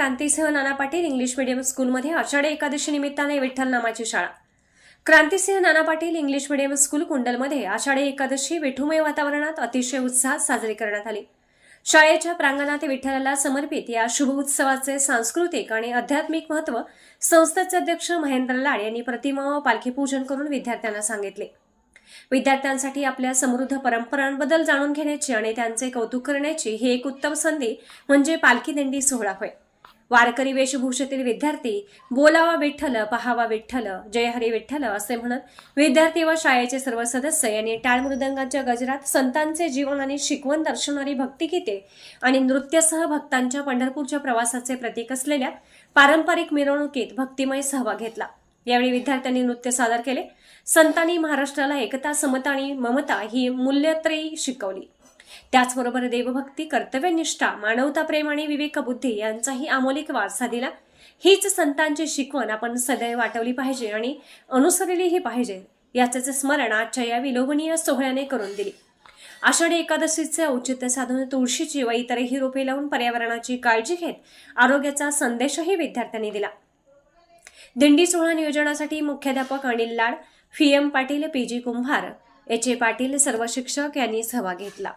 Krantisinh Nana Patil English medium स्कूलमध्ये आषाढी एकादशी निमित्ताने विठ्ठल नामाची शाळा। Krantisinh Nana Patil English medium school कुंडलमध्ये आषाढी एकादशी विठुमय वातावरणात अतिशय उत्साहात साजरी करण्यात आली। शाळेच्या प्रांगणात विठ्ठलाला समर्पित या शुभ उत्सवाचे सांस्कृतिक आणि आध्यात्मिक महत्त्व संस्थेचे अध्यक्ष महेंद्र लाड यांनी प्रतिमा व पालखी पूजन करून विद्यार्थ्यांना सांगितले। विद्यार्थ्यांसाठी आपल्या समृद्ध परंपरांबद्दल जाणून घेण्याची आणि त्यांचे कौतुक करण्याची ही एक उत्तम संधी म्हणजे पालखी दिंडी सोहळा होय। वारकरी वेशभूषेतील विद्यार्थी बोलावा विठ्ठल पहावा विठ्ठल जय हरी विठ्ठल असे म्हणत विद्यार्थी व शाळेचे सर्व सदस्य यांनी टाळ मृदंगाच्या गजरात संतांचे जीवन आणि शिकवण दर्शवणारी भक्तिगीते आणि नृत्यासह भक्तांच्या पंढरपूरच्या प्रवासाचे प्रतीक असलेल्या पारंपरिक मिरवणुकीत भक्तिमय सहभाग घेतला। यावेळी विद्यार्थ्यांनी नृत्य सादर केले। संतांनी महाराष्ट्राला एकता समता आणि ममता ही मूल्यत्रयी शिकवली। त्याचबरोबर देवभक्ती कर्तव्यनिष्ठा मानवता प्रेम आणि विवेकबुद्धी यांचाही अमोलिक वारसा दिला। हीच संतांची शिकवण आपण सदैव वाटवली पाहिजे आणि अनुसरलीही पाहिजे याचे स्मरण आजच्या या विलोभनीय सोहळ्याने करून दिली। आषाढी एकादशीचे औचित्य साधून तुळशीची व इतरही रोपे लावून पर्यावरणाची काळजी घेत आरोग्याचा संदेशही विद्यार्थ्यांनी दिला। दिंडी सोहळा नियोजनासाठी मुख्याध्यापक अनिल लाड, फी.एम. पाटील, पी.जी. कुंभार, एच.ए. पाटील सर्व शिक्षक यांनी सहभाग घेतला।